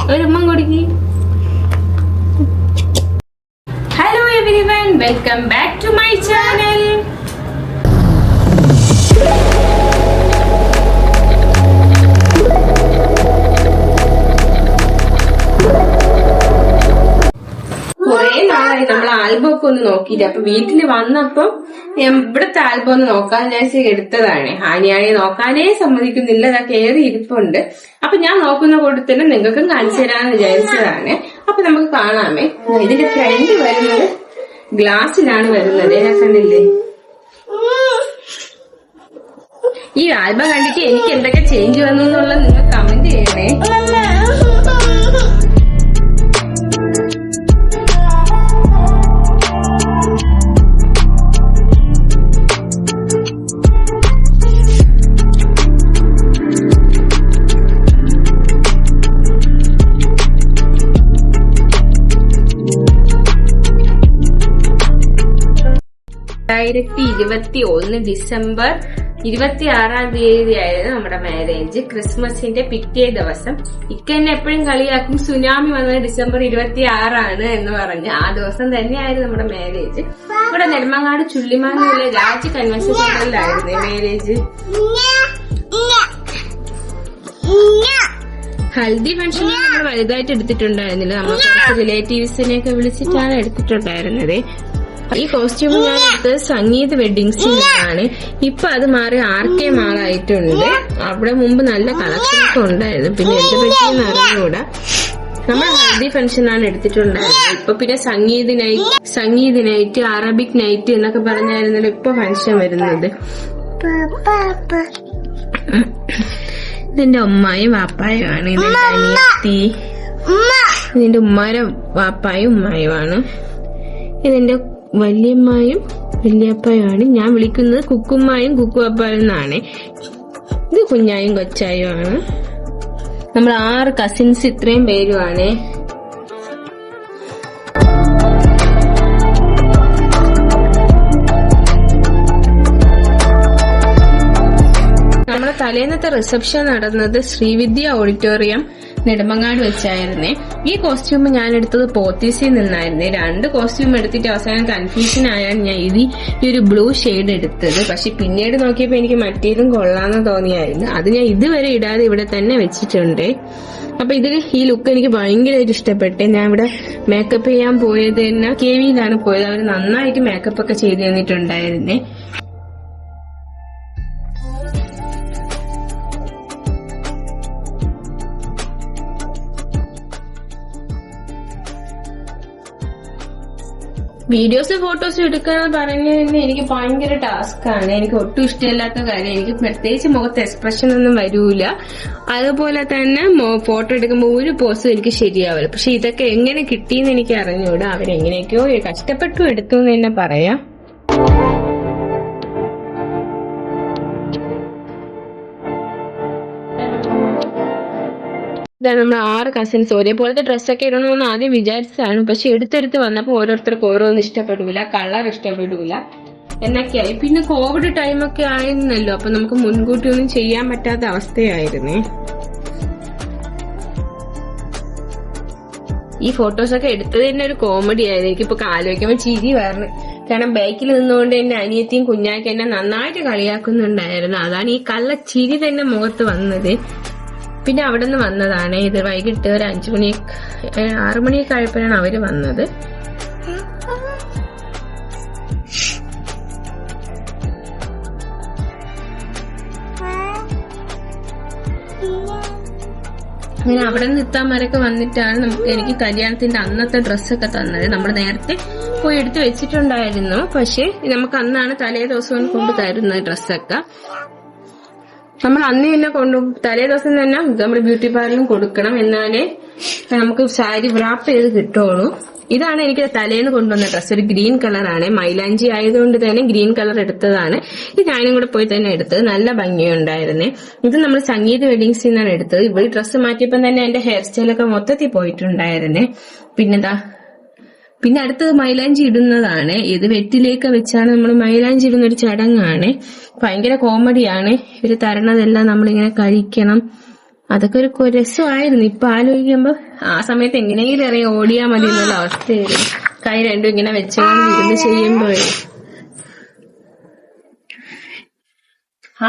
ഒരു ഉമ്മ കൊടുക്കി. Hello everyone, welcome back to my channel. കുറെ നാളായി നമ്മൾ ആൽബം ഒക്കെ ഒന്ന് നോക്കിയില്ല. അപ്പൊ വീട്ടില് വന്നപ്പോ ഇവിടത്തെ ആൽബം ഒന്ന് നോക്കാൻ ഞാൻ എടുത്തതാണ്. ഹാനിയാണെ നോക്കാനേ സമ്മതിക്കുന്നില്ല, അതാ കയറി ഇരിപ്പുണ്ട്. അപ്പൊ ഞാൻ നോക്കുന്ന കൂട്ടത്തിൽ നിങ്ങൾക്കും കാണിച്ചു തരാന്ന് വിചാരിച്ചതാണ്. അപ്പൊ നമുക്ക് കാണാമേ. ഇതിന്റെ ഫ്രണ്ട് വരുന്നത് ഗ്ലാസ്സിലാണ് വരുന്നത്, ഞാൻ കണ്ടില്ലേ. ഈ ആൽബം കണ്ടിട്ട് എനിക്ക് എന്തൊക്കെ ചേഞ്ച് വന്നു എന്നുള്ളത് നിങ്ങൾ കമന്റ് ചെയ്യണേ. ഡിസംബർ 26 ആയിരുന്നു നമ്മുടെ മാരേജ്. ക്രിസ്മസിന്റെ പിറ്റേ ദിവസം ഇക്കെന്നെ എപ്പോഴും കളിയാക്കും, സുനാമി വന്നത് ഡിസംബർ 26 എന്ന് പറഞ്ഞ്. ആ ദിവസം തന്നെയായിരുന്നു നമ്മുടെ മാരേജ്. ഇവിടെ നെടുമങ്ങാട് ചുള്ളിമാനുള്ള രാജ് കൺവെൻഷൻ സെന്ററിലായിരുന്നു മാരേജ്. ഹൽദി ഫംഗ്ഷൻ നമ്മൾ വലുതായിട്ട് എടുത്തിട്ടുണ്ടായിരുന്നില്ല, നമ്മൾ കുറച്ച് റിലേറ്റീവ്സിനെയൊക്കെ വിളിച്ചിട്ടാണ് എടുത്തിട്ടുണ്ടായിരുന്നത്. ഈ കോസ്റ്റ്യൂം ഞാൻ എടുത്തത് സംഗീത് വെഡിങ് സ്റ്റിലാണ്. ഇപ്പൊ അത് മാറി RK മാളായിട്ടുണ്ട്. അവിടെ മുമ്പ് നല്ല കളക്ഷനൊക്കെ ഉണ്ടായിരുന്നു, പിന്നെ എന്ത് പറ്റിയെന്ന് അറിഞ്ഞുകൂടാ. നമ്മൾ ഹൽദി ഫംഗ്ഷനാണ് എടുത്തിട്ടുണ്ടായിരുന്നത്. ഇപ്പൊ പിന്നെ സംഗീത് നൈറ്റ്, അറബിക് നൈറ്റ് എന്നൊക്കെ പറഞ്ഞായിരുന്നല്ലോ ഇപ്പൊ ഫംഗ്ഷൻ വരുന്നത്. ഇതിന്റെ ഉമ്മായും വാപ്പായുമാണ്. ഇതിന്റെ അനിയത്തി, ഇതിന്റെ ഉമ്മാരെ വാപ്പായും ഉമ്മായുമാണ്. ഇതിന്റെ വല്യമ്മായും വല്യപ്പായുമാണ്. ഞാൻ വിളിക്കുന്നത് കുക്കുമ്മായും കുക്കുവാപ്പായും എന്നാണ്. ഇത് കുഞ്ഞായും കൊച്ചായും ആണ്. നമ്മൾ 6 കസിൻസ് ഇത്രയും പേരുമാണ്. നമ്മുടെ തലേന്നത്തെ റിസപ്ഷൻ നടന്നത് ശ്രീവിദ്യ ഓഡിറ്റോറിയം നെടുമങ്ങാട് വെച്ചായിരുന്നേ. ഈ കോസ്റ്റ്യൂം ഞാൻ എടുത്തത് പോത്തീസിൽ നിന്നായിരുന്നേ. 2 കോസ്റ്റ്യൂം എടുത്തിട്ട് അവസാനം കൺഫ്യൂഷൻ ആയാണ് ഞാൻ ഈ ഒരു ബ്ലൂ ഷെയ്ഡ് എടുത്തത്. പക്ഷെ പിന്നീട് നോക്കിയപ്പോ എനിക്ക് മറ്റേതും കൊള്ളാന്ന് തോന്നിയായിരുന്നു. അത് ഞാൻ ഇതുവരെ ഇടാതെ ഇവിടെ തന്നെ വെച്ചിട്ടുണ്ട്. അപ്പൊ ഇതിൽ ഈ ലുക്ക് എനിക്ക് ഭയങ്കരമായിട്ട് ഇഷ്ടപ്പെട്ടെ. ഞാൻ ഇവിടെ മേക്കപ്പ് ചെയ്യാൻ പോയത് തന്നെ KVയിലാണ് പോയത്. അവർ നന്നായിട്ട് മേക്കപ്പ് ഒക്കെ ചെയ്ത് തന്നിട്ടുണ്ടായിരുന്നേ. വീഡിയോസ് ഫോട്ടോസ് എടുക്കാന്ന് പറയുന്നത് തന്നെ എനിക്ക് ഭയങ്കര ടാസ്ക് ആണ്. എനിക്ക് ഒട്ടും ഇഷ്ടമില്ലാത്ത കാര്യം. എനിക്ക് പ്രത്യേകിച്ച് മുഖത്ത് എക്സ്പ്രഷൻ ഒന്നും വരൂല. അതുപോലെ തന്നെ ഫോട്ടോ എടുക്കുമ്പോൾ ഒരു പോസും എനിക്ക് ശരിയാവില്ല. പക്ഷെ ഇതൊക്കെ എങ്ങനെ കിട്ടിയെന്ന് എനിക്ക് അറിഞ്ഞൂടാ. അവരെങ്ങനെയൊക്കെയോ കഷ്ടപ്പെട്ടു എടുത്തു എന്ന് തന്നെ പറയാം. ഇതാണ് നമ്മൾ 6 കസിൻസ്. ഒരേപോലത്തെ ഡ്രസ്സൊക്കെ ഇടണമെന്ന് ആദ്യം വിചാരിച്ചതാണ്. പക്ഷെ എടുത്തെടുത്ത് വന്നപ്പോൾ ഓരോരുത്തർക്ക് ഓരോന്നും ഇഷ്ടപ്പെടില്ല, കളർ ഇഷ്ടപ്പെടില്ല എന്നൊക്കെയായി. പിന്നെ കോവിഡ് ടൈമൊക്കെ ആയിരുന്നല്ലോ, അപ്പൊ നമുക്ക് മുൻകൂട്ടി ഒന്നും ചെയ്യാൻ പറ്റാത്ത അവസ്ഥയായിരുന്നേ. ഈ ഫോട്ടോസൊക്കെ എടുത്തത് തന്നെ ഒരു കോമഡി ആയിരുന്നു. എനിക്കിപ്പോ ആലോചിക്കുമ്പോൾ ചിരി പറഞ്ഞു. കാരണം ബാക്കിൽ നിന്നുകൊണ്ട് എന്റെ അനിയത്തിയും കുഞ്ഞാക്കി എന്നെ നന്നായിട്ട് കളിയാക്കുന്നുണ്ടായിരുന്നു. അതാണ് ഈ കള്ള ചിരി തന്നെ മുഖത്ത് വന്നത്. പിന്നെ അവിടെ നിന്ന് വന്നതാണ്. ഇത് വൈകിട്ട് ഒരു 6 മണിയൊക്കെ ആയപ്പോഴാണ് അവര് വന്നത്. അങ്ങനെ അവിടെ നിന്ന് ഇത്താമാരൊക്കെ വന്നിട്ടാണ് എനിക്ക് കല്യാണത്തിന്റെ അന്നത്തെ ഡ്രസ്സൊക്കെ തന്നത്. നമ്മൾ നേരത്തെ പോയി എടുത്ത് വെച്ചിട്ടുണ്ടായിരുന്നു. പക്ഷെ നമുക്ക് അന്നാണ് തലേ ദിവസം കൊണ്ട് തരുന്നത് ഡ്രസ്സൊക്കെ. നമ്മൾ അന്ന് തന്നെ തലേ ദിവസം തന്നെ നമ്മൾ ബ്യൂട്ടി പാർലറിലും കൊടുക്കണം, എന്നാലേ നമുക്ക് സാരി വ്രാപ്പ് ചെയ്ത് കിട്ടുള്ളൂ. ഇതാണ് എനിക്ക് തലേന്ന് കൊണ്ടുവന്ന ഡ്രസ്സ്. ഒരു ഗ്രീൻ കളറാണ്. മൈലാഞ്ചി ആയതുകൊണ്ട് തന്നെ ഗ്രീൻ കളർ എടുത്തതാണ്. ഇത് ഞാനും കൂടെ പോയി തന്നെ എടുത്തത്. നല്ല ഭംഗിയുണ്ടായിരുന്നേ. ഇത് നമ്മൾ സംഗീത വെഡിങ്സിൽ നിന്നാണ് എടുത്തത്. ഇവിടെ ഡ്രസ്സ് മാറ്റിയപ്പോൾ തന്നെ എന്റെ ഹെയർ സ്റ്റൈലൊക്കെ മൊത്തത്തിൽ പോയിട്ടുണ്ടായിരുന്നേ. പിന്നെ അടുത്തത് മൈലാഞ്ചി ഇടുന്നതാണ്. ഇത് വെറ്റിലേക്ക് വെച്ചാണ് നമ്മൾ മൈലാഞ്ചി ഇടുന്ന ഒരു ചടങ്ങാണ്. ഭയങ്കര കോമഡിയാണ്. ഇവര് തരണതെല്ലാം നമ്മളിങ്ങനെ കഴിക്കണം. അതൊക്കെ ഒരു രസമായിരുന്നു. ഇപ്പൊ ആലോചിക്കുമ്പോ ആ സമയത്ത് എങ്ങനെയെങ്കിലും ഇറങ്ങി ഓടിയാ മതി എന്നുള്ള അവസ്ഥയായിരുന്നു. കൈ രണ്ടും ഇങ്ങനെ വെച്ചുകൊണ്ട് ഇരുന്ന് ചെയ്യുമ്പോഴേ.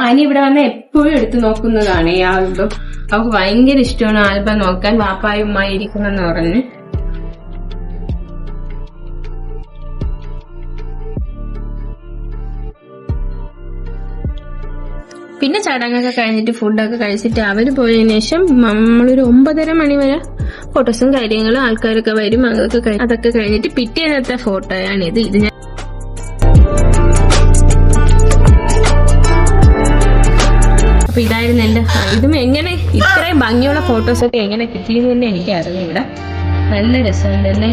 ആനി ഇവിടെ വന്ന് എപ്പോഴും എടുത്തു നോക്കുന്നതാണ് ഈ ആൽബം. അവൾക്ക് ഭയങ്കര ഇഷ്ടമാണ് ആൽബം നോക്കാൻ. വാപ്പായും ഉമ്മായി ഇരിക്കുന്നെന്ന് പറഞ്ഞ്. പിന്നെ ചടങ്ങൊക്കെ കഴിഞ്ഞിട്ട് ഫുഡൊക്കെ കഴിച്ചിട്ട് അവര് പോയതിനു ശേഷം നമ്മളൊരു 9:30 മണി വരെ ഫോട്ടോസും കാര്യങ്ങളും ആൾക്കാരൊക്കെ വരും. അതൊക്കെ കഴിഞ്ഞിട്ട് പിറ്റേന്നത്തെ ഫോട്ടോയാണിത്. ഇത് ഞാൻ അപ്പൊ ഇതായിരുന്നു എന്റെ. ഇതും എങ്ങനെ ഇത്രയും ഭംഗിയുള്ള ഫോട്ടോസൊക്കെ എങ്ങനെ കിട്ടിയെന്ന് തന്നെ എനിക്ക് അറിഞ്ഞൂട. നല്ല രസമുണ്ടല്ലേ.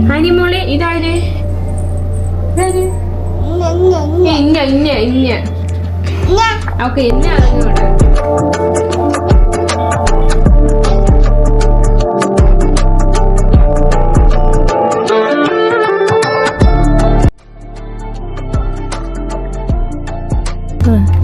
ഹനിമോളെ ഇതാര്? ഇന്ന ഓക്കെ എന്നെ അറിഞ്ഞൂടെ.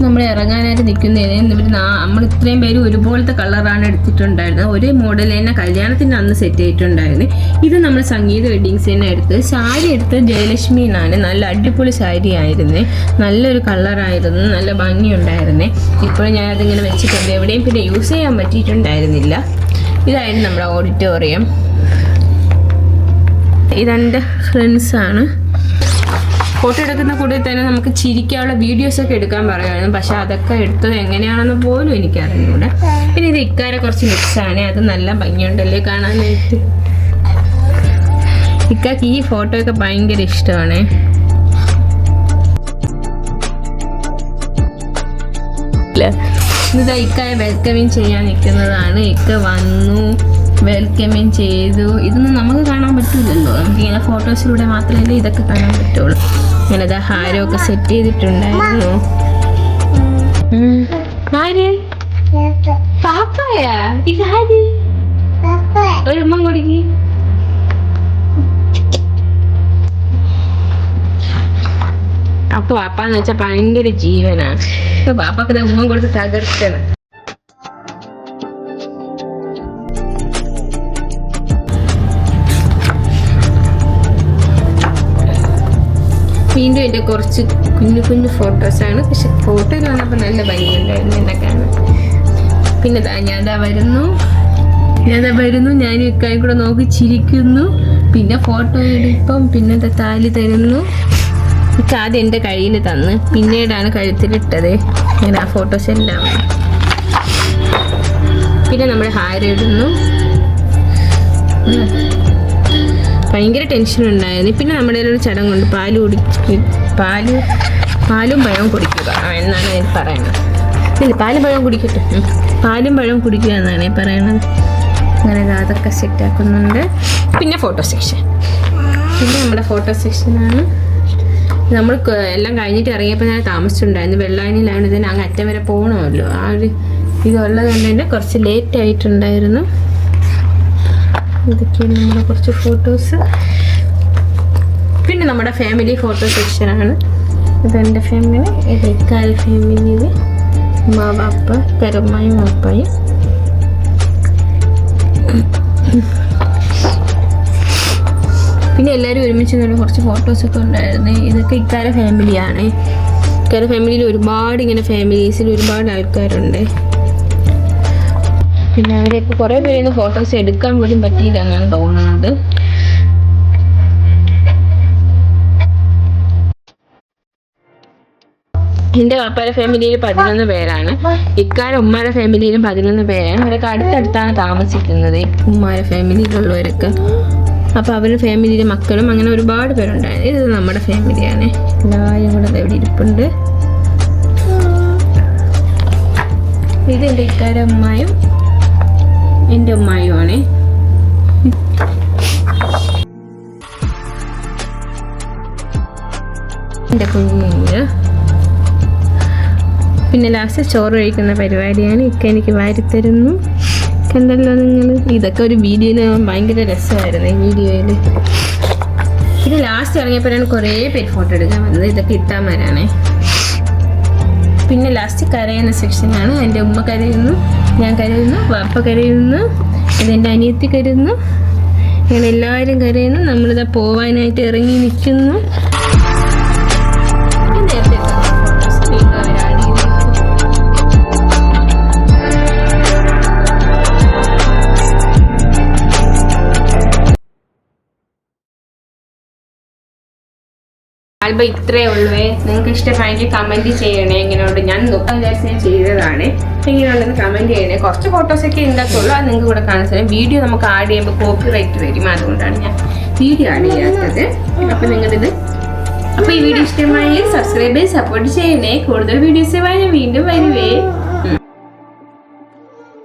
നമ്മൾ ഇറങ്ങാനായിട്ട് നിൽക്കുന്നതിന് നമ്മൾ ഇത്രയും പേര് ഒരുപോലത്തെ കളറാണ് എടുത്തിട്ടുണ്ടായിരുന്നത്. ഒരേ മോഡൽ തന്നെ കല്യാണത്തിന് അന്ന് സെറ്റ് ചെയ്തിട്ടുണ്ടായിരുന്നു. ഇത് നമ്മൾ സംഗീത വെഡിങ്സ് തന്നെ എടുത്തത്. സാരി എടുത്തത് ജയലക്ഷ്മിന്നാണ്. നല്ല അടിപൊളി സാരി ആയിരുന്നേ. നല്ലൊരു കളറായിരുന്നു. നല്ല ഭംഗിയുണ്ടായിരുന്നേ. ഇപ്പോഴും ഞാനതിങ്ങനെ വെച്ചിട്ടുണ്ട്. എവിടെയും പിന്നെ യൂസ് ചെയ്യാൻ പറ്റിയിട്ടുണ്ടായിരുന്നില്ല. ഇതായിരുന്നു നമ്മുടെ ഓഡിറ്റോറിയം. ഇതെൻ്റെ ഫ്രണ്ട്സാണ്. ഫോട്ടോ എടുക്കുന്ന കൂടെ തന്നെ നമുക്ക് ചിരിക്കാനുള്ള വീഡിയോസൊക്കെ എടുക്കാൻ പറയുമായിരുന്നു. പക്ഷെ അതൊക്കെ എടുത്തത് എങ്ങനെയാണെന്ന് പോലും എനിക്കറിഞ്ഞൂടെ. പിന്നെ ഇത് ഇക്കാരെ കുറച്ച് മിക്സാണ്. അത് നല്ല ഭംഗിയുണ്ടല്ലേ കാണാനായിട്ട്. ഇക്കാക്ക് ഈ ഫോട്ടോ ഒക്കെ ഭയങ്കര ഇഷ്ടമാണ്. ഇതാ ഇക്കായെ വെൽക്കമിങ് ചെയ്യാൻ നിൽക്കുന്നതാണ്. ഇക്ക വന്നു, വെൽക്കമിങ് ചെയ്തു. ഇതൊന്നും നമുക്ക് കാണാൻ പറ്റില്ലല്ലോ. നമുക്ക് ഇങ്ങനെ ഫോട്ടോസിലൂടെ മാത്രമല്ലേ ഇതൊക്കെ കാണാൻ പറ്റുള്ളൂ. ഇങ്ങനെ ഇതാ ഹാരമൊക്കെ സെറ്റ് ചെയ്തിട്ടുണ്ടായിരുന്നു. പാപ്പായാ ഇതാര്? ഒരു ഉമ്മ കൊടുക്കി. അപ്പൊ പാപ്പാന്ന് വെച്ചാൽ ഭയങ്കര ജീവനാണ്. പാപ്പാക്ക് ഉമ്മ കൊടുത്ത് തകർക്കണം. വീണ്ടും എൻ്റെ കുറച്ച് കുഞ്ഞു കുഞ്ഞു ഫോട്ടോസാണ്. പക്ഷെ ഫോട്ടോയിൽ വന്നപ്പോൾ നല്ല ഭംഗിയുണ്ടായിരുന്നു എന്നെ കാണാൻ. പിന്നെ ഞാനതാ വരുന്നു ഞാനും ഇക്കായി കൂടെ നോക്കി ചിരിക്കുന്നു. പിന്നെ ഫോട്ടോ എടുപ്പം. പിന്നെ താലി തരുന്നു. ഇക്ക ആദ്യം എൻ്റെ കയ്യിൽ തന്ന് പിന്നീടാണ് കഴുത്തിലിട്ടത്. അങ്ങനെ ആ ഫോട്ടോസ് എല്ലാം. പിന്നെ നമ്മൾ ഹാരം ഇടുന്നു. ഭയങ്കര ടെൻഷൻ ഉണ്ടായിരുന്നു. പിന്നെ നമ്മുടെ ഒരു ചടങ്ങുണ്ട്. പാലും പഴവും കുടിക്കുക എന്നാണ് എനിക്ക് പറയുന്നത്. ഇല്ല, പാലും പഴവും കുടിക്കട്ടെ. പാലും പഴവും കുടിക്കുക എന്നാണ് പറയണത്. അങ്ങനെ അതൊക്കെ സെറ്റാക്കുന്നുണ്ട്. പിന്നെ ഫോട്ടോ സെക്ഷൻ. പിന്നെ നമ്മുടെ ഫോട്ടോ സെക്ഷനാണ്. നമ്മൾ എല്ലാം കഴിഞ്ഞിട്ട് ഇറങ്ങിയപ്പോൾ ഞാൻ താമസിച്ചിട്ടുണ്ടായിരുന്നു. വെള്ളാനിലാണ്. ഇതിന് അങ്ങ് അറ്റം വരെ പോകണമല്ലോ. ആ ഒരു ഇതുള്ളത് കൊണ്ട് തന്നെ കുറച്ച് ലേറ്റ് ആയിട്ടുണ്ടായിരുന്നു. ഇതൊക്കെയാണ് നമ്മുടെ കുറച്ച് ഫോട്ടോസ്. പിന്നെ നമ്മുടെ ഫാമിലി ഫോട്ടോ സെക്ഷനാണ്. ഇതെൻ്റെ ഫാമിലി, ഇത് ഇക്കാരി ഫാമിലിയിൽ ഉമ്മ വാപ്പ, പെരമ്മയും വാപ്പയും. പിന്നെ എല്ലാവരും ഒരുമിച്ച് നിന്ന് കുറച്ച് ഫോട്ടോസൊക്കെ ഉണ്ടായിരുന്നു. ഇതൊക്കെ ഇക്കാര ഫാമിലിയാണ്. ഇക്കാര ഫാമിലിയിൽ ഒരുപാട് ഇങ്ങനെ ഫാമിലീസിൽ ഒരുപാട് ആൾക്കാരുണ്ട്. പിന്നെ അവരെയൊക്കെ കുറേ പേര് ഫോട്ടോസ് എടുക്കാൻ പോലും പറ്റിയില്ലെന്നാണ് തോന്നുന്നത്. എൻ്റെ വാപ്പാരുടെ ഫാമിലിയിൽ 11 പേരാണ്. ഇക്കാരെ ഉമ്മാരുടെ ഫാമിലിയിലും 11 പേരാണ്. അവരൊക്കെ അടുത്തടുത്താണ് താമസിക്കുന്നത്, ഉമ്മാരുടെ ഫാമിലിയിലുള്ളവരൊക്കെ. അപ്പോൾ അവരുടെ ഫാമിലിയിലെ മക്കളും അങ്ങനെ ഒരുപാട് പേരുണ്ടായിരുന്നു. ഇത് നമ്മുടെ ഫാമിലിയാണ്. എല്ലാവരും കൂടെ എവിടെ ഇരിപ്പുണ്ട്. ഇത് എൻ്റെ ഇക്കാരെ ഉമ്മായും എൻ്റെ ഉമ്മായുമാണ്. എൻ്റെ കുഞ്ഞ് പിന്നെ ലാസ്റ്റ് ചോറ് കഴിക്കുന്ന പരിപാടിയാണ്. ഇക്ക എനിക്ക് വാരിത്തരുന്നു. കണ്ടല്ലോ നിങ്ങൾ, ഇതൊക്കെ ഒരു വീഡിയോയിൽ ഭയങ്കര രസമായിരുന്നു ഈ വീഡിയോയിൽ. പിന്നെ ലാസ്റ്റ് ഇറങ്ങിയപ്പോഴാണ് കുറേ പേര് ഫോട്ടോ എടുക്കാൻ വന്നത്. ഇതൊക്കെ ഇത്താമാരാണേ. പിന്നെ ലാസ്റ്റ് കരയുന്ന സെക്ഷനാണ്. എൻ്റെ ഉമ്മ കരയുന്നു, ഞാൻ കരയുന്നു, വാപ്പ കരയുന്നു, ഇതെൻ്റെ അനിയത്തി കരയുന്നു, ഇങ്ങനെ എല്ലാവരും കരയുന്നു. നമ്മളിതാ പോവാനായിട്ട് ഇറങ്ങി നിൽക്കുന്നു. ആൽബം ഇത്രയേ ഉള്ളൂ. നിങ്ങൾക്ക് ഇഷ്ടമായെങ്കിൽ കമന്റ് ചെയ്യണേ. എങ്ങനെയുണ്ട്, ഞാൻ നോക്കാൻ വിചാരിച്ച് ചെയ്തതാണ്. എങ്ങനെയുണ്ടെന്ന് കമന്റ് ചെയ്യണേ. കുറച്ച് ഫോട്ടോസൊക്കെ ഉണ്ടാക്കുള്ളൂ, അത് നിങ്ങൾക്ക് കൂടെ കാണിച്ചു. വീഡിയോ നമുക്ക് ആഡ് ചെയ്യുമ്പോൾ കോപ്പിറൈറ്റ് വരും, അതുകൊണ്ടാണ് ഞാൻ വീഡിയോ ആഡ് ചെയ്യാത്തത്. അപ്പോൾ ഈ വീഡിയോ ഇഷ്ടമായി സബ്സ്ക്രൈബ് ചെയ്ത് സപ്പോർട്ട് ചെയ്യണേ. കൂടുതൽ വീഡിയോസുമായി ഞാൻ വീണ്ടും വരുവേ.